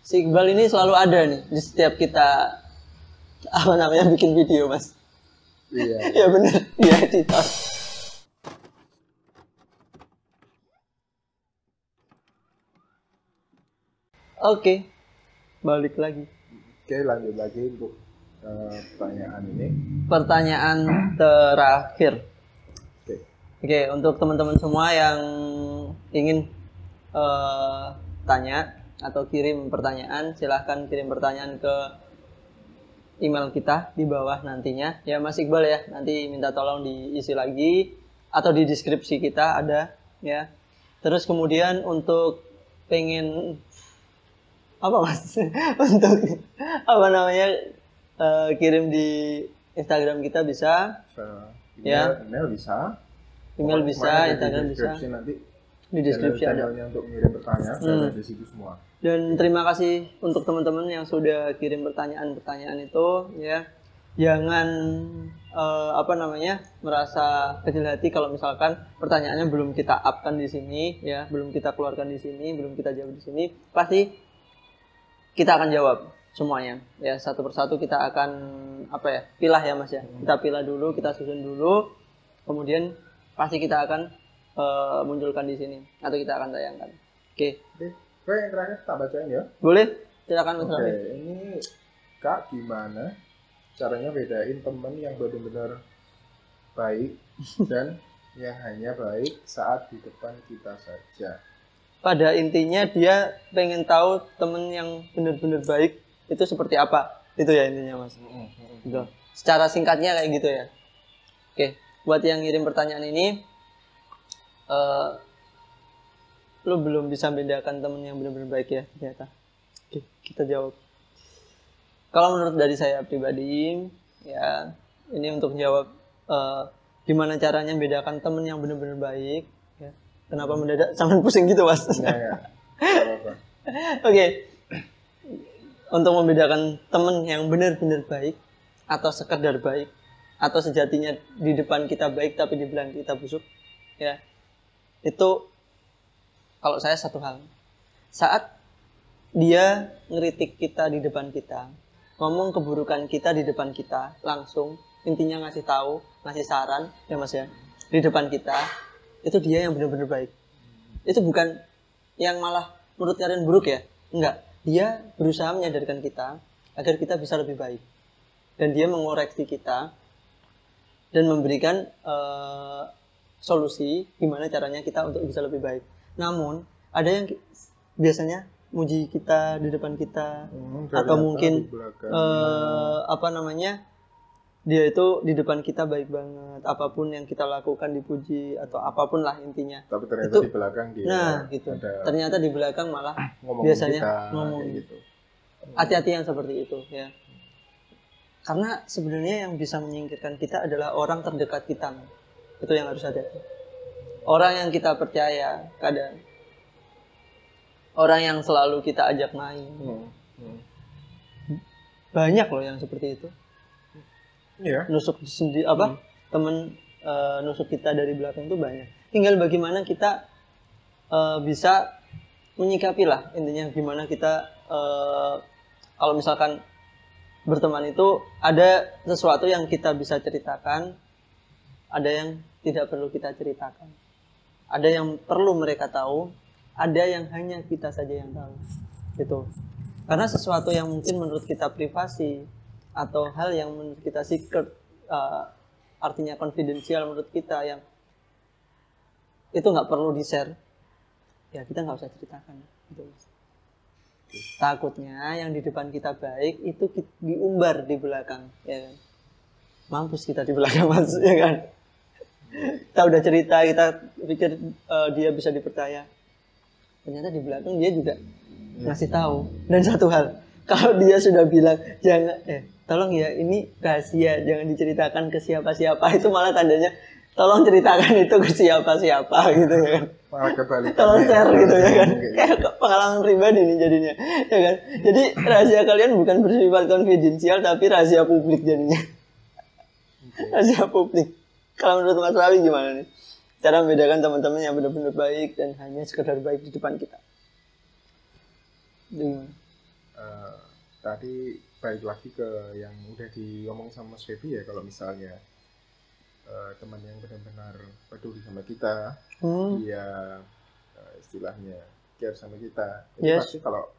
Si Iqbal ini selalu ada nih di setiap kita bikin video, Mas. Iya. Ya benar, dia editor. Oke, balik lagi. Oke, lanjut lagi untuk pertanyaan ini. Pertanyaan terakhir. Oke, untuk teman-teman semua yang ingin tanya atau kirim pertanyaan, silahkan kirim pertanyaan ke email kita di bawah nantinya. Ya Mas Iqbal ya, nanti minta tolong diisi lagi atau di deskripsi kita ada ya. Terus kemudian untuk pengen apa Mas? Untuk kirim di Instagram kita bisa. Email bisa. Email bisa, Instagram bisa. Nanti di deskripsi ada untuk mengirim pertanyaan ada di situ semua. Dan terima kasih untuk teman-teman yang sudah kirim pertanyaan-pertanyaan itu ya. Jangan merasa kecil hati kalau misalkan pertanyaannya belum kita upkan di sini ya, belum kita keluarkan di sini, belum kita jawab di sini. Pasti kita akan jawab semuanya ya, satu persatu kita akan pilah ya Mas ya. Kita pilah dulu, kita susun dulu, kemudian pasti kita akan munculkan di sini atau kita akan tayangkan. Oke, yang terakhir tak bacain ya. Boleh, silakan Mas Raffi. Ini Kak, gimana caranya bedain teman yang benar-benar baik dan yang hanya baik saat di depan kita saja? Pada intinya dia pengen tahu temen yang benar-benar baik itu seperti apa, itu ya intinya Mas. Gitu. Secara singkatnya kayak gitu ya. Oke, buat yang ngirim pertanyaan ini, lu belum bisa bedakan temen yang benar-benar baik ya ternyata. Oke, kita jawab. Kalau menurut dari saya pribadi, ya ini untuk jawab gimana caranya bedakan temen yang benar-benar baik. Kenapa mendadak sampai pusing gitu Mas? Ya. Oke. Untuk membedakan teman yang benar-benar baik atau sekedar baik atau sejatinya di depan kita baik tapi di belakang kita busuk, ya itu kalau saya satu hal. Saat dia ngeritik kita di depan kita, ngomong keburukan kita di depan kita, langsung intinya ngasih tahu, ngasih saran, ya Mas ya, di depan kita. Itu dia yang benar-benar baik. Itu bukan yang malah menurut kalian buruk ya. Enggak. Dia berusaha menyadarkan kita agar kita bisa lebih baik. Dan dia mengoreksi kita dan memberikan solusi gimana caranya kita untuk bisa lebih baik. Namun ada yang biasanya muji kita di depan kita atau mungkin dia itu di depan kita baik banget, apapun yang kita lakukan dipuji atau apapun lah intinya. Tapi ternyata di belakang dia. Ternyata di belakang malah biasanya ngomong gitu. Hati-hati yang seperti itu ya. Karena sebenarnya yang bisa menyingkirkan kita adalah orang terdekat kita. Itu yang harus hati-hati. Orang yang kita percaya, kadang orang yang selalu kita ajak main. Banyak loh yang seperti itu. Iya. Nusuk sendiri temen nusuk kita dari belakang itu banyak. Tinggal bagaimana kita bisa menyikapi lah intinya, gimana kita kalau misalkan berteman itu ada sesuatu yang kita bisa ceritakan, ada yang tidak perlu kita ceritakan, ada yang perlu mereka tahu, ada yang hanya kita saja yang tahu gitu. Karena sesuatu yang mungkin menurut kita privasi atau hal yang menurut kita secret, artinya konfidensial menurut kita, yang itu nggak perlu di-share, ya kita nggak usah ceritakan gitu. Takutnya yang di depan kita baik itu diumbar di belakang, ya kan? Mampus kita di belakang Mas, ya kan? Kita udah cerita, kita pikir dia bisa dipercaya, ternyata di belakang dia juga ngasih tahu. Dan satu hal, kalau dia sudah bilang jangan tolong ya ini rahasia, jangan diceritakan ke siapa-siapa, itu malah tandanya tolong ceritakan itu ke siapa-siapa gitu ya kan. Malah kebalikannya. Tolong share gitu ya kan. Kayak pengalaman pribadi nih jadinya, ya kan. Jadi rahasia kalian bukan bersifat konfidensial tapi rahasia publik jadinya. Rahasia publik. Kalau menurut Mas Rawi gimana nih? Cara membedakan teman-teman yang benar-benar baik dan hanya sekedar baik di depan kita. Gimana? tadi balik lagi ke yang udah diomong sama Mas Feby ya, kalau misalnya teman yang benar-benar peduli sama kita, dia istilahnya care sama kita, itu pasti kalau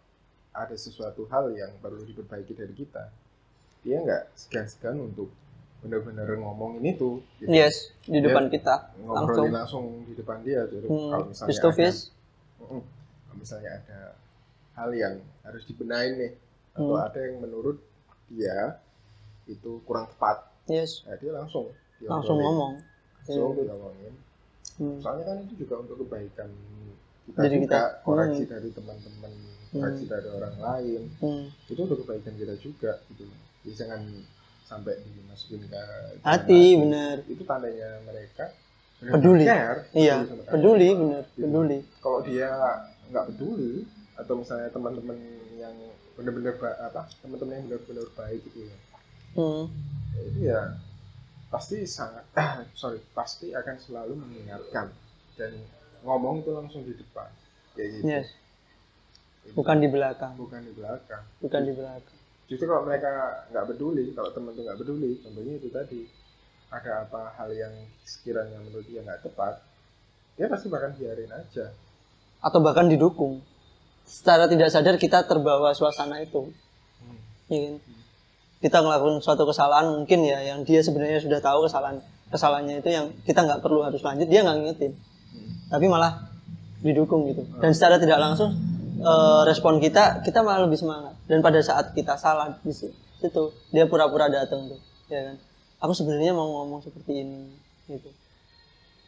ada sesuatu hal yang perlu diperbaiki dari kita, dia nggak segan-segan untuk benar-benar ngomongin itu gitu. Di depan kita ngobrolin langsung di depan dia. Jadi kalau misalnya ada hal yang harus dibenahin nih, atau ada yang menurut dia itu kurang tepat, nah dia langsung ngomong, diomongin. Soalnya kan itu juga untuk kebaikan kita juga, koreksi dari teman-teman, koreksi dari orang lain, itu untuk kebaikan kita juga gitu. Jadi jangan sampai dimasukin ke hati, benar. Itu tandanya mereka peduli. Care, peduli, benar. Peduli. Kalau dia nggak peduli, atau misalnya teman-teman yang benar-benar teman-teman yang benar-benar baik gitu ya, itu ya pasti pasti akan selalu mengingatkan dan ngomong itu langsung di depan, kayak gitu. Bukan di belakang. Justru kalau mereka nggak peduli, kalau teman itu nggak peduli, contohnya itu tadi, ada apa hal yang sekiranya menurut dia nggak tepat, dia pasti bahkan biarin aja. Atau bahkan didukung. Secara tidak sadar kita terbawa suasana itu. Kita ngelakuin suatu kesalahan mungkin ya, yang dia sebenarnya sudah tahu kesalahannya itu yang kita nggak perlu harus lanjut, dia nggak ngingetin. Tapi malah didukung gitu. Dan secara tidak langsung respon kita malah lebih semangat. Dan pada saat kita salah di situ, dia pura-pura datang tuh, ya kan? Aku sebenarnya mau ngomong seperti ini, gitu.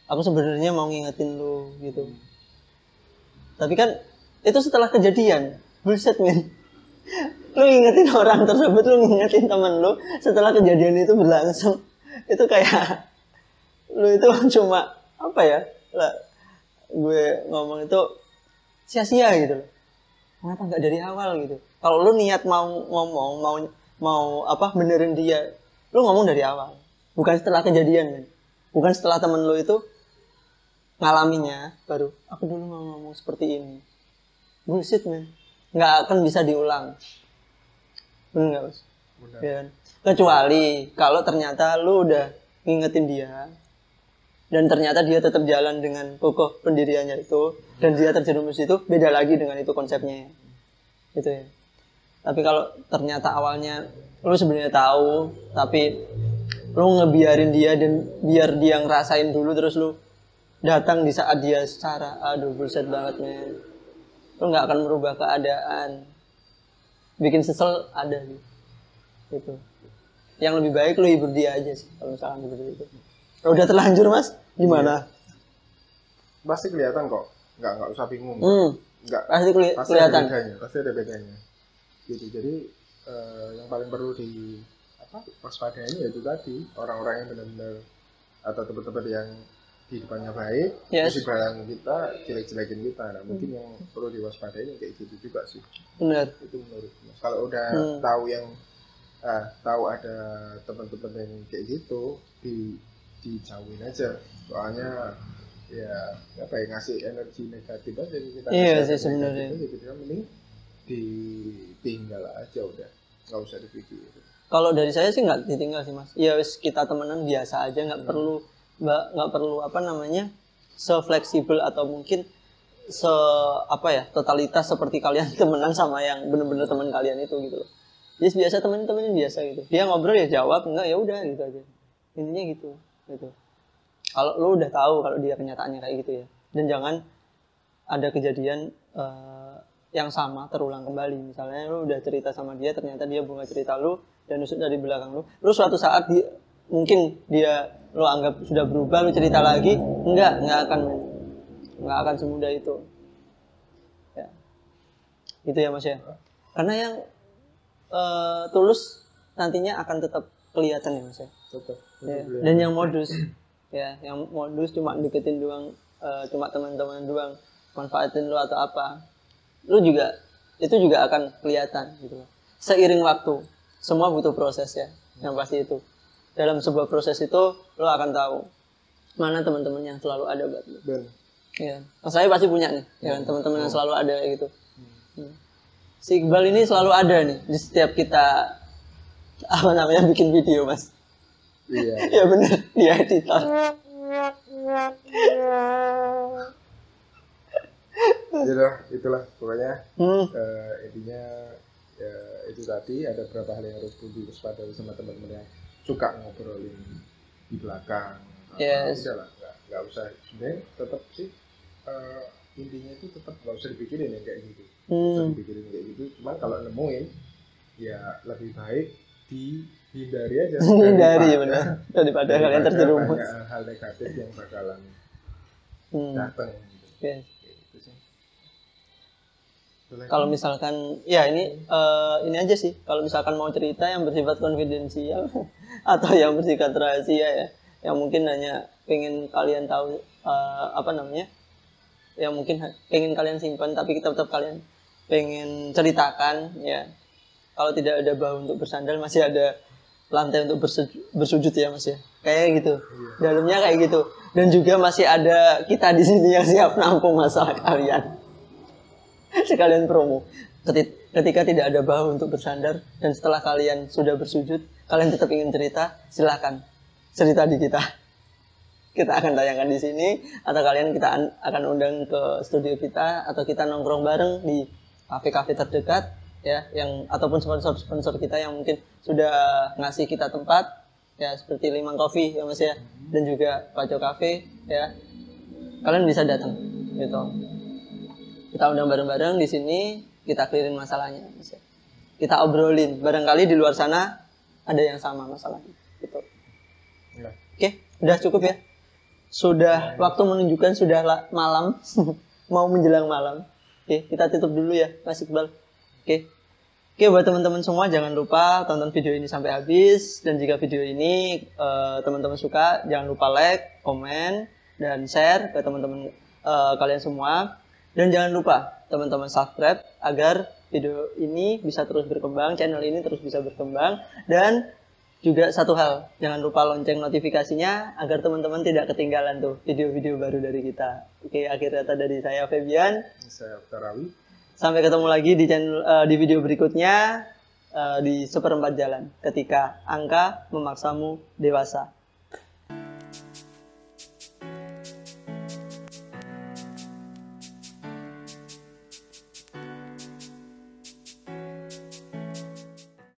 Aku sebenarnya mau ngingetin lu, gitu. Tapi kan itu setelah kejadian, bullshit men. Lu ngingetin orang tersebut, lu ngingetin temen lu setelah kejadian itu berlangsung, itu kayak lu itu cuma apa ya? Gue ngomong itu sia-sia gitu loh. Kenapa nggak dari awal gitu? Kalau lu niat mau ngomong, mau benerin dia, lu ngomong dari awal, bukan setelah kejadian kan? Bukan setelah temen lu itu ngalaminya baru aku dulu mau ngomong seperti ini. Bullshit men, nggak akan bisa diulang. Bener nggak Mas? Ya kan? Kecuali kalau ternyata lu udah ngingetin dia dan ternyata dia tetap jalan dengan kokoh pendiriannya itu, dan dia terjerumus itu, beda lagi dengan itu konsepnya itu ya. Tapi kalau ternyata awalnya lu sebenarnya tahu, tapi lu ngebiarin dia dan biar dia ngerasain dulu, terus lu datang di saat dia secara bullshit banget men. Lu nggak akan merubah keadaan, bikin sesel ada gitu. Yang lebih baik lu hibur dia aja sih kalau misalnya seperti itu. Kalau udah terlanjur Mas, gimana? Pasti kelihatan kok, nggak usah bingung. Pasti kelihatan. Pasti ada bedanya. Gitu. Jadi yang paling perlu waspadai yaitu tadi, orang-orang yang benar-benar atau teman-teman yang di depannya baik, terus di belakang kita jelek-jelekin kita. Nah, mungkin yang perlu diwaspadai kayak gitu juga sih. Benar. Itu menurut Mas. Kalau udah tahu ada teman-teman yang kayak gitu, dijauhin aja. Soalnya ya ngasih energi negatif aja kita. Iya sih sebenarnya. Jadi kita mending ditinggal aja udah, nggak usah dipikir. Kalau dari saya sih nggak ditinggal sih Mas. Ya wis kita temenan biasa aja, nggak perlu se-fleksibel atau mungkin totalitas seperti kalian temenan sama yang bener-bener teman kalian itu gitu loh. Jadi biasa temen-temenin biasa gitu. Dia ngobrol ya jawab, enggak ya udah gitu aja. Intinya gitu. Kalau lu udah tahu kalau dia kenyataannya kayak gitu ya. Dan jangan ada kejadian yang sama terulang kembali. Misalnya lu udah cerita sama dia, ternyata dia bukan cerita lu dan nusuk dari belakang lu. Lu suatu saat mungkin dia lu anggap sudah berubah, lu cerita lagi, enggak akan semudah itu. Ya. Gitu ya Mas ya. Karena yang tulus nantinya akan tetap kelihatan ya Mas ya. Tetap. Ya. Dan yang modus cuma deketin doang, cuma teman-teman doang, manfaatin lu atau apa, itu juga akan kelihatan gitu loh. Seiring waktu, semua butuh proses ya, yang pasti itu. Dalam sebuah proses itu lo akan tahu mana teman-teman yang selalu ada buat lo. Ya, saya pasti punya nih, ya kan, teman-teman yang selalu ada gitu. Si Iqbal ini selalu ada nih di setiap kita apa namanya bikin video, Mas. Iya. Ya benar, dia editor. Itulah pokoknya intinya ya, itu tadi ada beberapa hal yang harus diwaspadai sama teman-teman yang suka ngobrolin di belakang. Yes. Udahlah, nggak usah, sebenarnya tetap sih intinya itu tetap nggak usah dipikirin yang kayak gitu. Nggak usah dipikirin kayak gitu. Cuman kalau nemuin ya lebih baik dihindari aja. Hindari benar. Daripada kalian terjerumus. Hal negatif yang bakalan datang. Gitu. Yes. Kalau misalkan ya ini aja sih, kalau misalkan mau cerita yang bersifat konfidensial atau yang bersifat rahasia ya, yang mungkin hanya pengen kalian tahu apa namanya, yang mungkin pengen kalian simpan tapi tetap kalian pengen ceritakan ya. Kalau tidak ada bahu untuk bersandar, masih ada lantai untuk bersujud ya Mas ya, kayak gitu. Dalamnya kayak gitu, dan juga masih ada kita di sini yang siap nampung masalah kalian. Sekalian promo, ketika tidak ada bahu untuk bersandar dan setelah kalian sudah bersujud, kalian tetap ingin cerita, silakan cerita di kita akan tayangkan di sini, atau kalian kita akan undang ke studio kita, atau kita nongkrong bareng di kafe-kafe terdekat ya, yang ataupun sponsor kita yang mungkin sudah ngasih kita tempat ya, seperti Limang Coffee ya Mas ya, dan juga Paco Cafe ya, kalian bisa datang gitu. Kita undang bareng-bareng di sini, kita clearin masalahnya, kita obrolin. Barangkali di luar sana ada yang sama masalahnya, gitu. Ya. Oke, udah cukup ya. Sudah waktu menunjukkan sudah malam, mau menjelang malam. Oke, kita tutup dulu ya, Mas Iqbal. Oke, buat teman-teman semua jangan lupa tonton video ini sampai habis, dan jika video ini teman-teman suka, jangan lupa like, komen, dan share ke teman-teman kalian semua. Dan jangan lupa teman-teman subscribe agar video ini bisa terus berkembang, channel ini terus bisa berkembang. Dan juga satu hal, jangan lupa lonceng notifikasinya agar teman-teman tidak ketinggalan tuh video-video baru dari kita. Oke, akhir kata dari saya Febian. Saya Tarawi. Sampai ketemu lagi di channel di video berikutnya di Seperempat Jalan, ketika angka memaksamu dewasa.